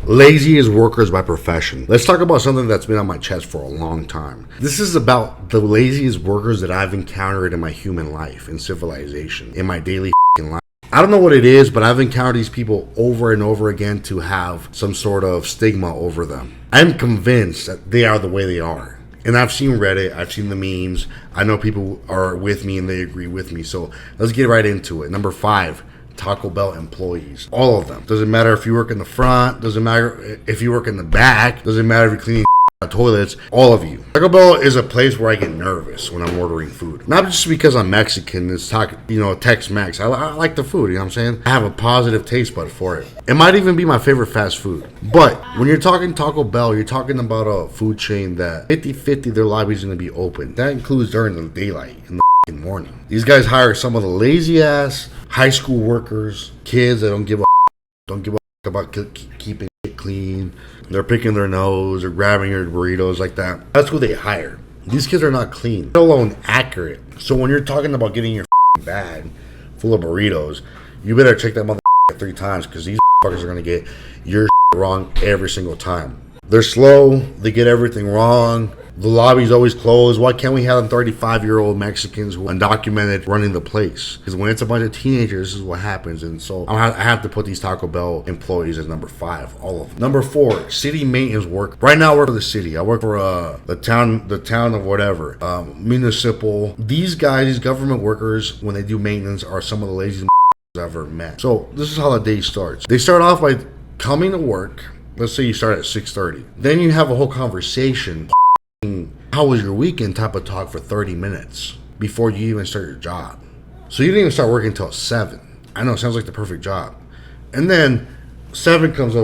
Laziest workers by profession. Let's talk about something that's been on my chest for a long time. This is about the laziest workers that I've encountered in my human life, in civilization, in my daily life. I don't know what it is, but I've encountered these people over and over again to have some sort of stigma over them. I'm convinced that they are the way they are. And I've seen Reddit, I've seen the memes, I know people are with me and they agree with me. So let's get right into it. Number 5, Taco Bell employees. All of them. Doesn't matter if you work in the front, doesn't matter if you work in the back, doesn't matter if you're cleaning toilets, all of you. Taco Bell is a place where I get nervous when I'm ordering food. Not just because I'm Mexican, it's Tex-Mex. I like the food, you know what I'm saying? I have a positive taste bud for it. It might even be my favorite fast food. But when you're talking Taco Bell, you're talking about a food chain that 50-50 their lobby's going to be open. That includes during the daylight in the morning. These guys hire some of the lazy ass high school workers, kids that don't give a about keeping it clean. They're picking their nose or grabbing your burritos like that. That's who they hire. These kids are not clean, let alone accurate. So when you're talking about getting your bag full of burritos, you better check that motherfucker 3 times, because these fuckers are gonna get your wrong every single time. They're slow. They get everything wrong. The lobby's always closed. Why can't we have 35-year-old Mexicans who are undocumented running the place? Because when it's a bunch of teenagers, this is what happens. And so I have to put these Taco Bell employees as number 5, all of them. Number 4, city maintenance work. Right now I work for the city. I work for the town of whatever, municipal. These guys, these government workers, when they do maintenance, are some of the laziest I've ever met. So this is how the day starts. They start off by coming to work. Let's say you start at 6:30. Then you have a whole conversation. How was your weekend type of talk for 30 minutes before you even start your job. So you didn't even start working until 7. I know, it sounds like the perfect job. And then 7 comes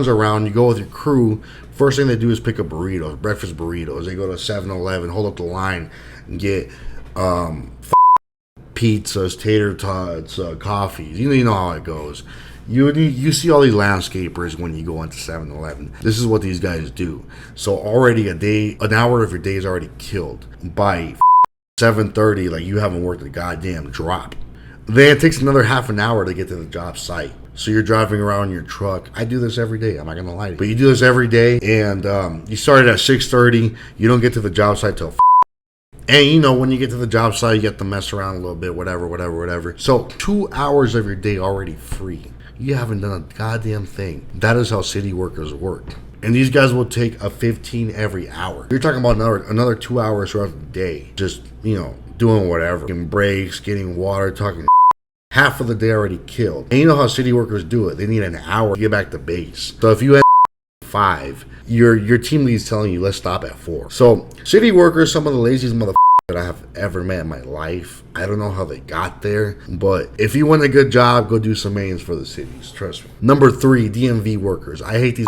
around, you go with your crew. First thing they do is pick up burritos, breakfast burritos. They go to 7-Eleven, hold up the line, and get pizzas, tater tots, coffees. You know how it goes. You see all these landscapers when you go into 7-Eleven. This is what these guys do. So already an hour of your day is already killed. By 7:30, like, you haven't worked a goddamn drop. Then it takes another half an hour to get to the job site. So you're driving around in your truck. I do this every day. I'm not gonna lie to you. But you do this every day, and you started at 6:30. You don't get to the job site till. And when you get to the job site, you get to mess around a little bit, whatever. So 2 hours of your day already free. You haven't done a goddamn thing. That is how city workers work. And these guys will take a 15 every hour. You're talking about another 2 hours throughout the day. Just, doing whatever. Getting breaks, getting water, talking. Half of the day already killed. And you know how city workers do it. They need an hour to get back to base. So if you had 5, your team lead's telling you, let's stop at 4. So city workers, some of the laziest motherfuckers that I have ever met in my life. I don't know how they got there, but if you want a good job, go do some maintenance for the cities. Trust me. Number 3, DMV workers. I hate these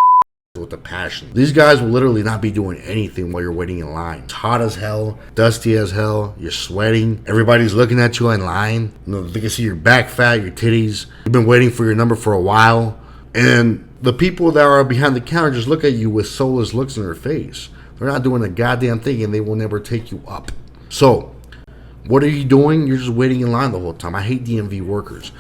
with a passion. These guys will literally not be doing anything while you're waiting in line. It's hot as hell, dusty as hell, you're sweating, everybody's looking at you in line. They can see your back fat, your titties. You've been waiting for your number for a while, and the people that are behind the counter just look at you with soulless looks in their face. They're not doing a goddamn thing, and they will never take you up. So what are you doing? You're just waiting in line the whole time. I hate DMV workers.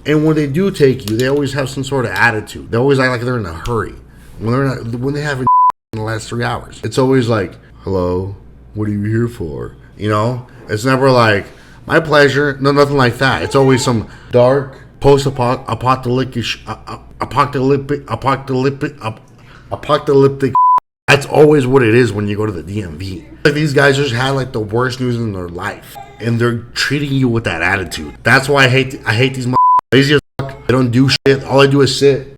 And when they do take you, they always have some sort of attitude. They always act like they're in a hurry. When they haven't in the last 3 hours. It's always like, hello, what are you here for? It's never like, my pleasure. No, nothing like that. It's always some dark, post-apocalyptic. That's always what it is when you go to the DMV. Like, these guys just had like the worst news in their life, and they're treating you with that attitude. That's why I hate these motherfuckers. Lazy as fuck. They don't do shit. All I do is sit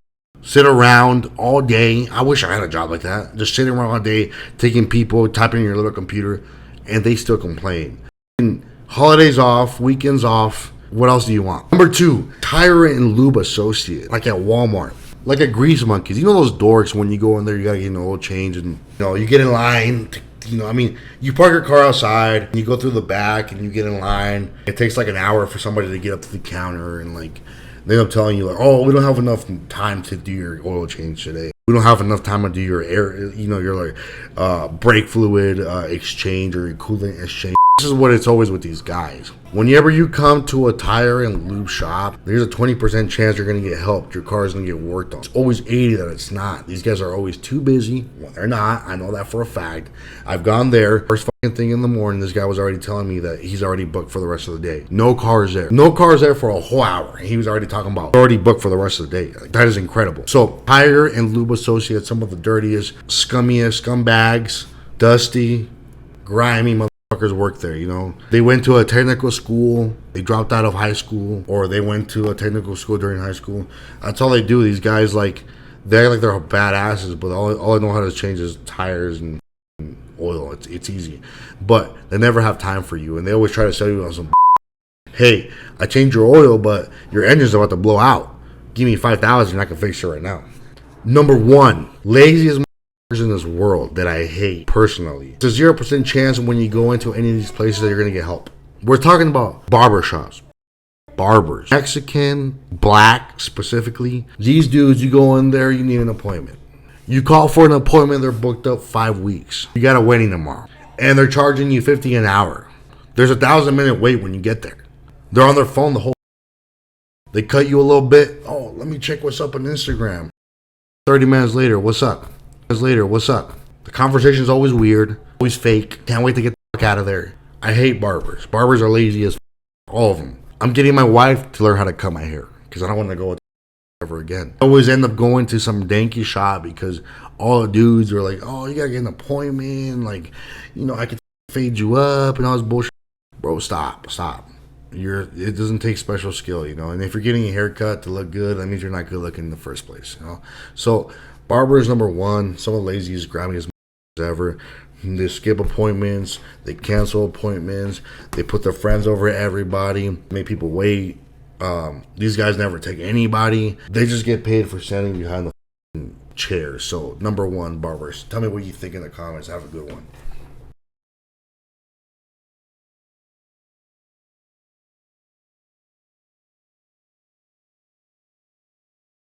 around all day. I wish I had a job like that. Just sitting around all day, taking people, typing in your little computer, and they still complain. And holidays off, weekends off. What else do you want? Number 2, tire and lube associate, like at Walmart. Like at Grease Monkeys. You know those dorks, when you go in there, you gotta get an oil change, and you get in line to, you park your car outside and you go through the back and you get in line. It takes like an hour for somebody to get up to the counter, and like they end up telling you like, oh, we don't have enough time to do your oil change today. We don't have enough time to do your air, your like brake fluid exchange or your coolant exchange. This is what it's always with these guys. Whenever you come to a tire and lube shop, there's a 20% chance you're going to get helped. Your car is going to get worked on. It's always 80 that it's not. These guys are always too busy. Well, they're not. I know that for a fact. I've gone there. First fucking thing in the morning, this guy was already telling me that he's already booked for the rest of the day. No cars there. No cars there for a whole hour. And he was already talking about already booked for the rest of the day. Like, that is incredible. So, tire and lube associates, some of the dirtiest, scummiest, scumbags, dusty, grimy motherfuckers work there, you know. They went to a technical school, they dropped out of high school, or they went to a technical school during high school. That's all they do. These guys, like, they act like they're badasses, but all they know how to change is tires and oil. It's easy. But they never have time for you, and they always try to sell you on some hey, I changed your oil, but your engine's about to blow out. Give me $5,000 and I can fix it right now. Number one, laziest in this world that I hate personally. It's a 0% chance when you go into any of these places that you're going to get help. We're talking about barber shops. Barbers. Mexican, black specifically. These dudes, you go in there, you need an appointment. You call for an appointment, they're booked up 5 weeks. You got a wedding tomorrow. And they're charging you $50 an hour. There's a 1,000-minute wait when you get there. They're on their phone the whole. They cut you a little bit. Oh, let me check what's up on Instagram. 30 minutes later, what's up? What's up? The conversation's always weird, always fake. Can't wait to get the fuck out of there. I hate barbers. Barbers are lazy as all of them. I'm getting my wife to learn how to cut my hair because I don't want to go with ever again. I always end up going to some danky shop because all the dudes are like, oh, you gotta get an appointment. Like, you know, I could fade you up and all this bullshit. Bro, stop. It doesn't take special skill, you know. And if you're getting a haircut to look good, that means you're not good looking in the first place, you know. So barber is number one. Some of the laziest, grabbiest ever. They skip appointments. They cancel appointments. They put their friends over everybody. Make people wait. These guys never take anybody. They just get paid for standing behind the chairs. So number one, barbers. Tell me what you think in the comments. Have a good one.